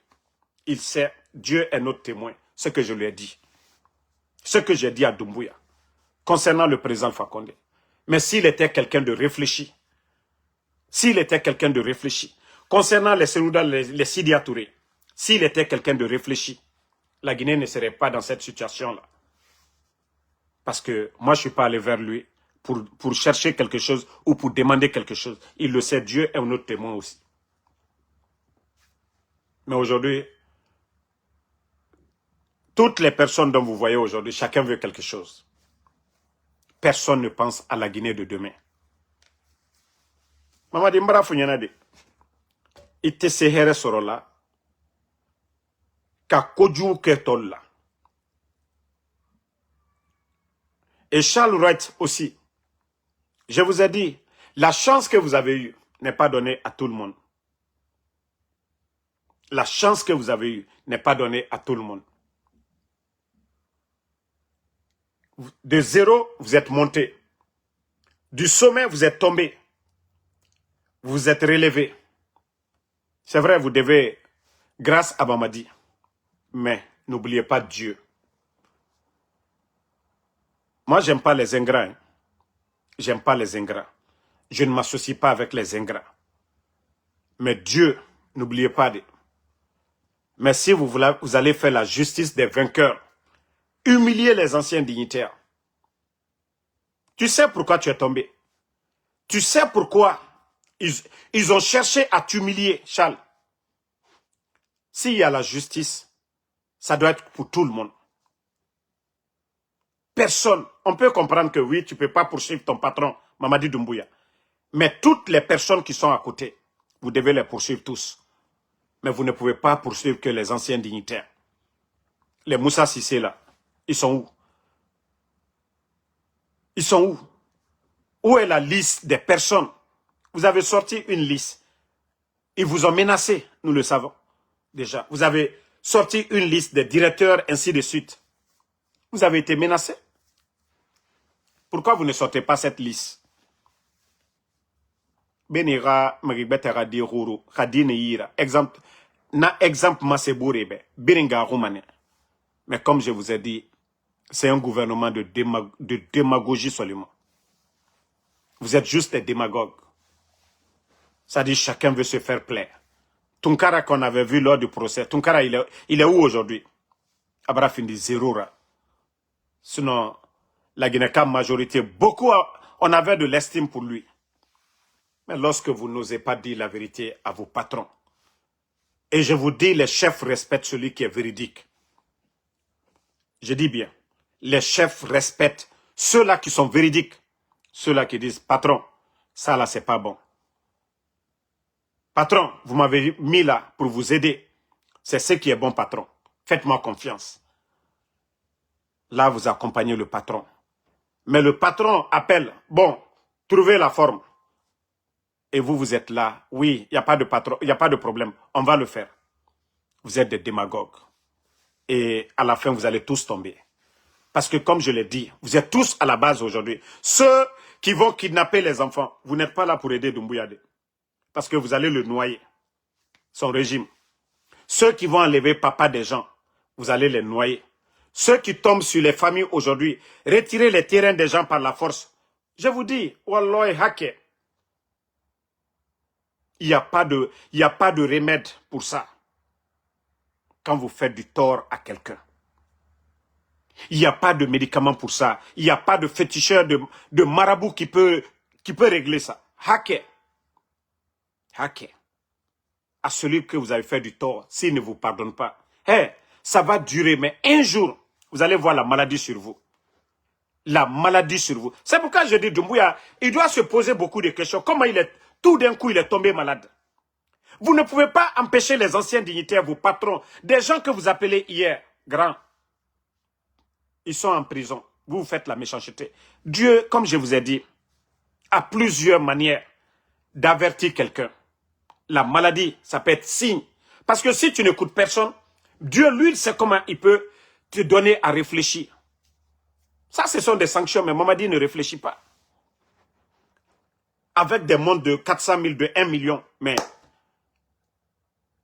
il sait, Dieu est notre témoin, ce que je lui ai dit. Ce que j'ai dit à Doumbouya, concernant le président Alpha Condé. Mais s'il était quelqu'un de réfléchi, concernant les Selouda, les Sidia Touré, s'il était quelqu'un de réfléchi, la Guinée ne serait pas dans cette situation-là. Parce que moi, je ne suis pas allé vers lui pour chercher quelque chose ou pour demander quelque chose. Il le sait, Dieu est notre témoin aussi. Mais aujourd'hui, toutes les personnes dont vous voyez aujourd'hui, chacun veut quelque chose. Personne ne pense à la Guinée de demain. Mamadi Mbara Funyanade, ite sehere sorola, ka koju ketolla. Et Charles Wright aussi. Je vous ai dit, la chance que vous avez eue n'est pas donnée à tout le monde. La chance que vous avez eue n'est pas donnée à tout le monde. De zéro, vous êtes monté. Du sommet, vous êtes tombé. Vous êtes relevé. C'est vrai, vous devez, grâce à Mamadi. Mais n'oubliez pas Dieu. Moi, j'aime pas les ingrats. Hein. J'aime pas les ingrats. Je ne m'associe pas avec les ingrats. Mais Dieu, n'oubliez pas. Mais si vous allez faire la justice des vainqueurs, humilier les anciens dignitaires. Tu sais pourquoi tu es tombé. Tu sais pourquoi ils ont cherché à t'humilier, Charles. S'il y a la justice, ça doit être pour tout le monde. Personne, on peut comprendre que oui, tu ne peux pas poursuivre ton patron, Mamadi Doumbouya. Mais toutes les personnes qui sont à côté, vous devez les poursuivre tous. Mais vous ne pouvez pas poursuivre que les anciens dignitaires. Les Moussa Sissé là, ils sont où? Ils sont où? Où est la liste des personnes? Vous avez sorti une liste. Ils vous ont menacé, nous le savons déjà. Vous avez sorti une liste des directeurs, ainsi de suite. Vous avez été menacé. Pourquoi vous ne sortez pas cette liste? Benira Maribetera di Ruru, Khadine Yira. Exemple, Masebourebe, Beringa Roumane. Mais comme je vous ai dit, c'est un gouvernement de démagogie seulement. Vous êtes juste des démagogues. Ça dit chacun veut se faire plaire. Tunkara qu'on avait vu lors du procès, Tunkara il est où aujourd'hui? Abrafindi Zerura. Sinon, la Guinée-Ca majorité, beaucoup, on avait de l'estime pour lui. Mais lorsque vous n'osez pas dire la vérité à vos patrons, et je vous dis, les chefs respectent celui qui est véridique. Je dis bien, les chefs respectent ceux-là qui sont véridiques. Ceux-là qui disent, patron, ça là, c'est pas bon. Patron, vous m'avez mis là pour vous aider. C'est ce qui est bon, patron. Faites-moi confiance. Là, vous accompagnez le patron. Mais le patron appelle, bon, trouvez la forme. Et vous, vous êtes là. Oui, il n'y a pas de patron, il n'y a pas de problème. On va le faire. Vous êtes des démagogues. Et à la fin, vous allez tous tomber. Parce que comme je l'ai dit, vous êtes tous à la base aujourd'hui. Ceux qui vont kidnapper les enfants, vous n'êtes pas là pour aider Doumbouya. Parce que vous allez le noyer. Son régime. Ceux qui vont enlever papa des gens, vous allez les noyer. Ceux qui tombent sur les familles aujourd'hui, retirer les terrains des gens par la force. Je vous dis, Wallahi Haké, il n'y a pas de remède pour ça. Quand vous faites du tort à quelqu'un. Il n'y a pas de médicament pour ça. Il n'y a pas de féticheur de marabout qui peut régler ça. Haké. Haké. À celui que vous avez fait du tort, s'il ne vous pardonne pas. Hey, ça va durer, mais un jour, vous allez voir la maladie sur vous. La maladie sur vous. C'est pourquoi je dis, Doumbouya, il doit se poser beaucoup de questions. Comment tout d'un coup, il est tombé malade. Vous ne pouvez pas empêcher les anciens dignitaires, vos patrons, des gens que vous appelez hier, grands. Ils sont en prison. Vous faites la méchanceté. Dieu, comme je vous ai dit, a plusieurs manières d'avertir quelqu'un. La maladie, ça peut être signe. Parce que si tu n'écoutes personne, Dieu, lui, sait comment il peut te donner à réfléchir. Ça, ce sont des sanctions, mais Mamadi ne réfléchit pas. Avec des mondes de 400 000, de 1 million, mais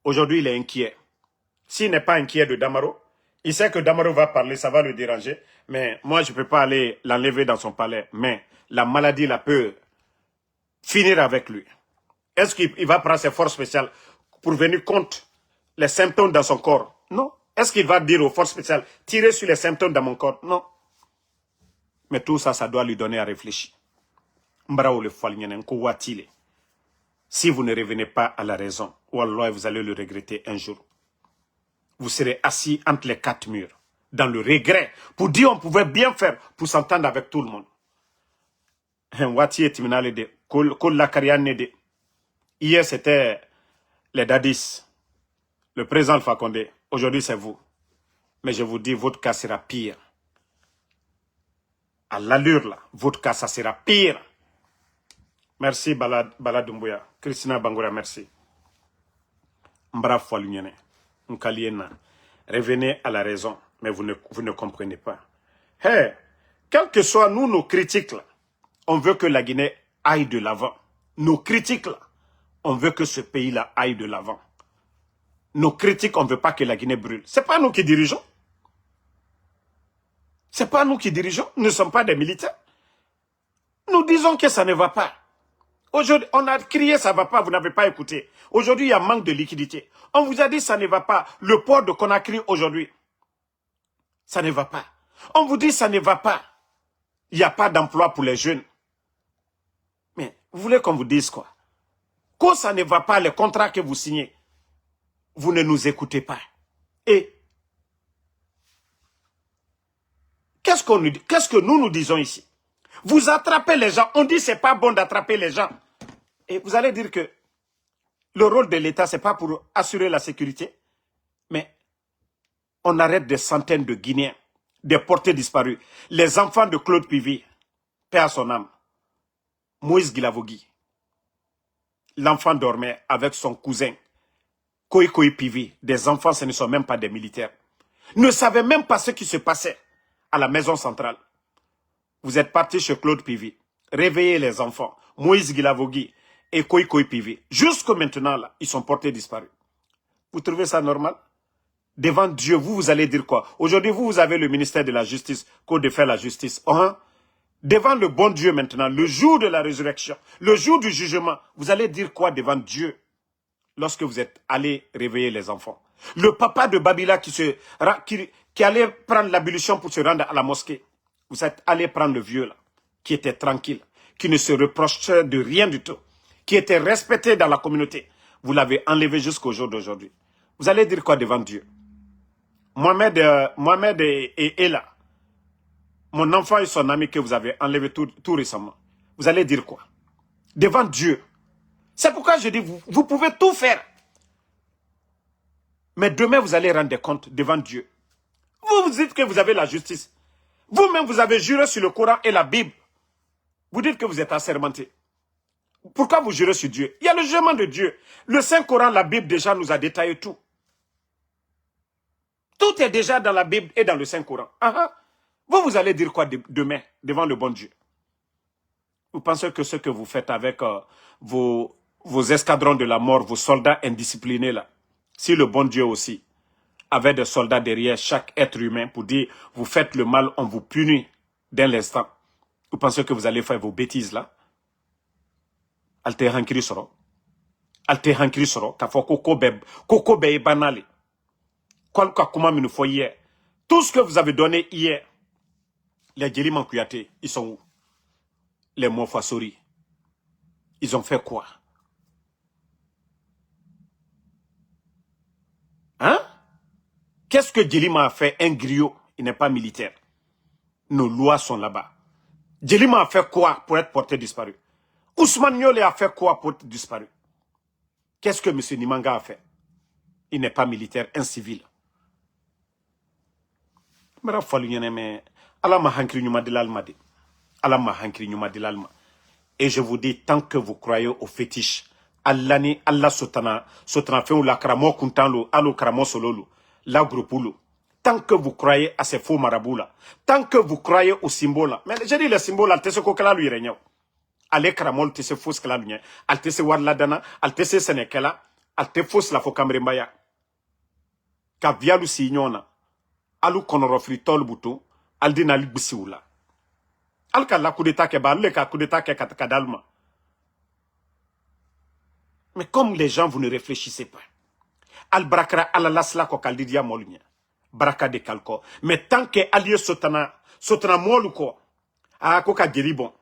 aujourd'hui, il est inquiet. S'il n'est pas inquiet de Damaro, il sait que Damaro va parler, ça va le déranger, mais moi, je ne peux pas aller l'enlever dans son palais. Mais la maladie, là, peut finir avec lui. Est-ce qu'il va prendre ses forces spéciales pour venir contre les symptômes dans son corps? Non. Est-ce qu'il va dire aux forces spéciales, tirez sur les symptômes dans mon corps? Non. Mais tout ça, ça doit lui donner à réfléchir. Si vous ne revenez pas à la raison, Wallah, vous allez le regretter un jour. Vous serez assis entre les quatre murs, dans le regret, pour dire on pouvait bien faire, pour s'entendre avec tout le monde. Hier, c'était les dadis, le président Alpha Condé. Aujourd'hui, c'est vous. Mais je vous dis, votre cas sera pire. À l'allure, là, votre cas, ça sera pire. Merci, Bala Doumbouya. Christina Bangoura, merci. Mbra Foualunyene. Nkaliena. Revenez à la raison, mais vous ne comprenez pas. Hey, quels que soient nous, nos critiques, là, on veut que la Guinée aille de l'avant. Nos critiques, là, on veut que ce pays-là aille de l'avant. Nos critiques, on ne veut pas que la Guinée brûle. Ce n'est pas nous qui dirigeons. Ce n'est pas nous qui dirigeons. Nous ne sommes pas des militaires. Nous disons que ça ne va pas. Aujourd'hui, on a crié ça ne va pas, vous n'avez pas écouté. Aujourd'hui, il y a manque de liquidité. On vous a dit ça ne va pas. Le port de Conakry aujourd'hui, ça ne va pas. On vous dit ça ne va pas. Il n'y a pas d'emploi pour les jeunes. Mais vous voulez qu'on vous dise quoi? Quand ça ne va pas, les contrats que vous signez, vous ne nous écoutez pas. Et qu'est-ce que nous disons ici? Vous attrapez les gens, on dit c'est pas bon d'attraper les gens. Et vous allez dire que le rôle de l'État, c'est pas pour assurer la sécurité, mais on arrête des centaines de Guinéens, des portés disparus. Les enfants de Claude Pivi, paix à son âme, Moïse Guilavogui, l'enfant dormait avec son cousin, Koikoi Pivi. Des enfants, ce ne sont même pas des militaires. Ne savaient même pas ce qui se passait à la maison centrale. Vous êtes partis chez Claude Pivi. Réveillez les enfants. Moïse Guilavogui et Koikoi Pivi. Jusqu'à maintenant, là, ils sont portés disparus. Vous trouvez ça normal? Devant Dieu, vous allez dire quoi? Aujourd'hui, vous avez le ministère de la Justice, qu'on de faire la justice. Devant le bon Dieu maintenant, le jour de la résurrection, le jour du jugement, vous allez dire quoi devant Dieu lorsque vous êtes allé réveiller les enfants? Le papa de Babila qui allait prendre l'ablution pour se rendre à la mosquée, vous êtes allé prendre le vieux là, qui était tranquille, qui ne se reprochait de rien du tout, qui était respecté dans la communauté. Vous l'avez enlevé jusqu'au jour d'aujourd'hui. Vous allez dire quoi devant Dieu? Mohamed est là. Mon enfant et son ami que vous avez enlevé tout récemment. Vous allez dire quoi? Devant Dieu. C'est pourquoi je dis, vous pouvez tout faire. Mais demain, vous allez rendre compte devant Dieu. Vous dites que vous avez la justice. Vous-même, vous avez juré sur le Coran et la Bible. Vous dites que vous êtes assermenté. Pourquoi vous jurez sur Dieu? Il y a le jugement de Dieu. Le Saint-Coran, la Bible déjà nous a détaillé tout. Tout est déjà dans la Bible et dans le Saint-Coran. Vous allez dire quoi demain devant le bon Dieu? Vous pensez que ce que vous faites avec vos escadrons de la mort, vos soldats indisciplinés là, si le bon Dieu aussi avait des soldats derrière chaque être humain pour dire vous faites le mal, on vous punit dès l'instant. Vous pensez que vous allez faire vos bêtises là? Alte hankiri soro. Alte hankiri soro. K'a fɔ koko bɛ banali. Quoi comment me faut hier. Tout ce que vous avez donné hier, les Djeliman Kouyaté, ils sont où? Les Mofassori. Ils ont fait quoi? Hein? Qu'est-ce que Djelima a fait? Un griot, il n'est pas militaire. Nos lois sont là-bas. Djelima a fait quoi pour être porté disparu? Ousmane Niolé a fait quoi pour être disparu? Qu'est-ce que M. Nimanga a fait? Il n'est pas militaire, un civil. Et je vous dis, tant que vous croyez au fétiche, Allah ni Allah sotana fait ou la kramo kuntalo, alo kramo sololo, la groupulo. Tant que vous croyez à ces faux marabouts là, tant que vous croyez au symbole, mais j'ai dit le symbole, al tese kokala lui régnant. Ale kramol tese fausse kala lui, al tese wadladana, al tese senekela, al te fausse la fokamrembaya. Ka vialu signona, alu konorofri tol buto, al dinali bisiula. Al ka la coup d'état ke ba, le ka coup d'état ke kadalma. Mais comme les gens, vous ne réfléchissez pas. Al-Brakra, al-Lasla, kokaldidia molunya. Braka de kalko. Mais tant que allié sotana moluko, a koka geribon.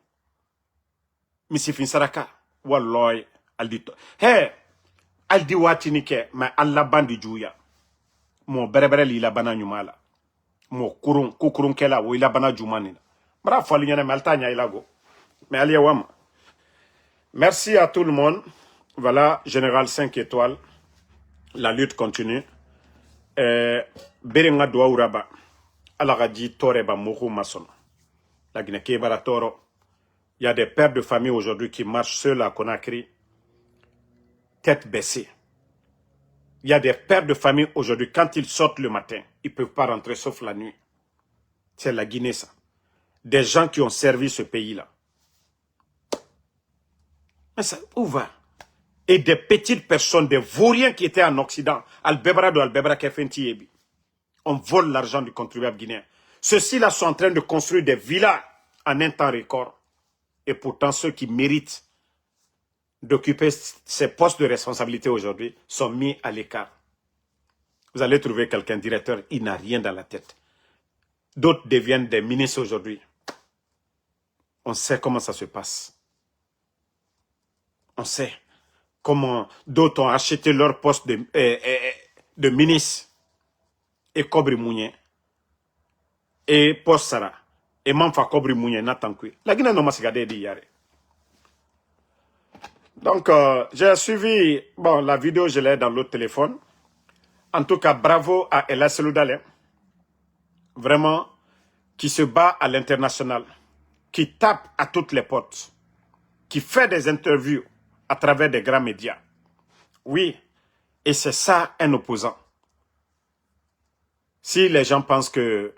Misifin saraka, walloy, aldito. He, aldi watinike, ma alla bandi juya. Mo berebere li labana nyumala. Mo kukurun kela, wo ilabana jumanina. Bra falinyana, mais altanya ilago. Mais allié wama. Merci à tout le monde. Voilà, Général 5 étoiles. La lutte continue. Berenga Douaouraba. Alagadi Toreba Mourou Mason. La Guinée Baratoro. Il y a des pères de famille aujourd'hui qui marchent seuls à Conakry, tête baissée. Il y a des pères de famille aujourd'hui, quand ils sortent le matin, ils ne peuvent pas rentrer sauf la nuit. C'est la Guinée, ça. Des gens qui ont servi ce pays-là. Mais ça, où va? Et des petites personnes, des vauriens qui étaient en Occident, Al-Bebra de Al-Bebra Kefentiebi. On vole l'argent du contribuable guinéen. Ceux-ci-là sont en train de construire des villas en un temps record. Et pourtant, ceux qui méritent d'occuper ces postes de responsabilité aujourd'hui sont mis à l'écart. Vous allez trouver quelqu'un directeur, il n'a rien dans la tête. D'autres deviennent des ministres aujourd'hui. On sait comment ça se passe. On sait comment d'autres ont acheté leur poste de ministre. Et Kobri Mounye. Et Postara. Et Manfa Kobri Mounye Natankui. La Guinée n'a pas regardé d'hier. Donc, j'ai suivi, bon, la vidéo, je l'ai dans l'autre téléphone. En tout cas, bravo à Ella Seloudalé. Vraiment, qui se bat à l'international. Qui tape à toutes les portes. Qui fait des interviews à travers des grands médias. Oui, et c'est ça un opposant. Si les gens pensent que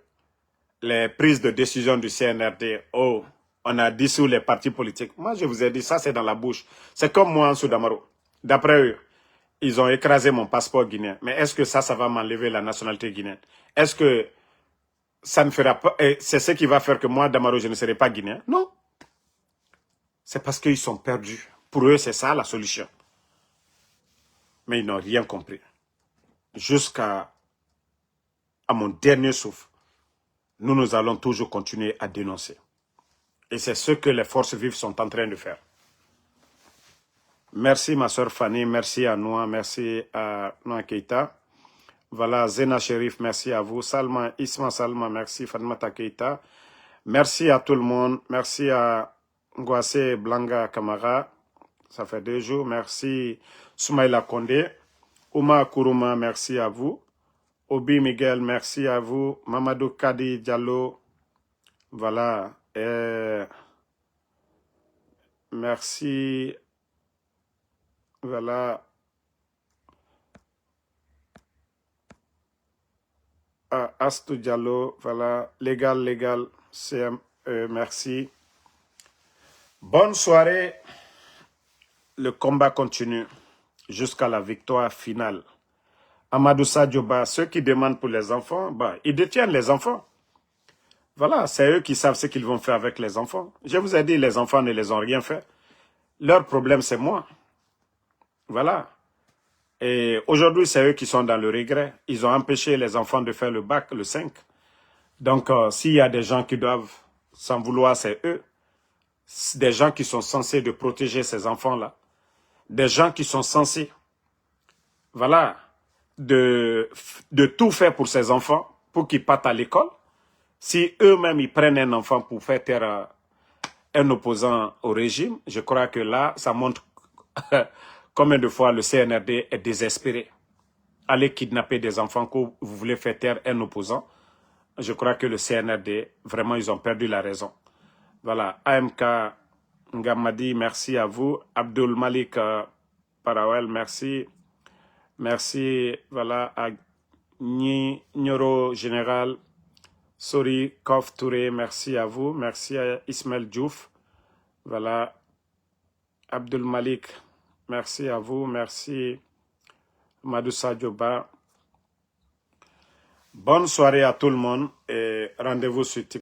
les prises de décision du CNRD, oh, on a dissous les partis politiques. Moi, je vous ai dit, ça c'est dans la bouche. C'est comme moi en Soudamaro. D'après eux, ils ont écrasé mon passeport guinéen. Mais est-ce que ça va m'enlever la nationalité guinéenne? Est-ce que ça ne fera pas... C'est ce qui va faire que moi, Damaro, je ne serai pas guinéen? Non. C'est parce qu'ils sont perdus. Pour eux, c'est ça la solution. Mais ils n'ont rien compris. Jusqu'à mon dernier souffle, nous allons toujours continuer à dénoncer. Et c'est ce que les forces vives sont en train de faire. Merci ma soeur Fanny, merci à Noa, merci à Noa Keita. Voilà, Zena Sherif, merci à vous. Salma, Isma Salma, merci. Fatmata Keita. Merci à tout le monde. Merci à Ngwase Blanga Kamara. Ça fait 2 jours. Merci Soumaïla Kondé. Ouma Kourouma, merci à vous. Obi Miguel, merci à vous. Mamadou Kadi Diallo. Voilà. Merci. Voilà. Astou Diallo. Voilà. Légal. CM. Merci. Bonne soirée. Le combat continue jusqu'à la victoire finale. Amadou Sadioba, ceux qui demandent pour les enfants, bah, ils détiennent les enfants. Voilà, c'est eux qui savent ce qu'ils vont faire avec les enfants. Je vous ai dit, les enfants ne les ont rien fait. Leur problème, c'est moi. Voilà. Et aujourd'hui, c'est eux qui sont dans le regret. Ils ont empêché les enfants de faire le bac, le 5. Donc, s'il y a des gens qui doivent s'en vouloir, c'est eux. Des gens qui sont censés de protéger ces enfants-là. Des gens qui sont censés, voilà, de tout faire pour ces enfants, pour qu'ils partent à l'école. Si eux-mêmes, ils prennent un enfant pour faire taire un opposant au régime, je crois que là, ça montre combien de fois le CNRD est désespéré. Allez kidnapper des enfants que vous voulez faire taire un opposant. Je crois que le CNRD, vraiment, ils ont perdu la raison. Voilà, AMK Ngamadi, merci à vous. Abdul Malik Parawel, merci. Merci, voilà, à Nyoro Général. Sori Kof Touré, merci à vous. Merci à Ismaël Diouf. Voilà. Abdul Malik, merci à vous. Merci Madoussa Dioba. Bonne soirée à tout le monde et rendez-vous sur TikTok.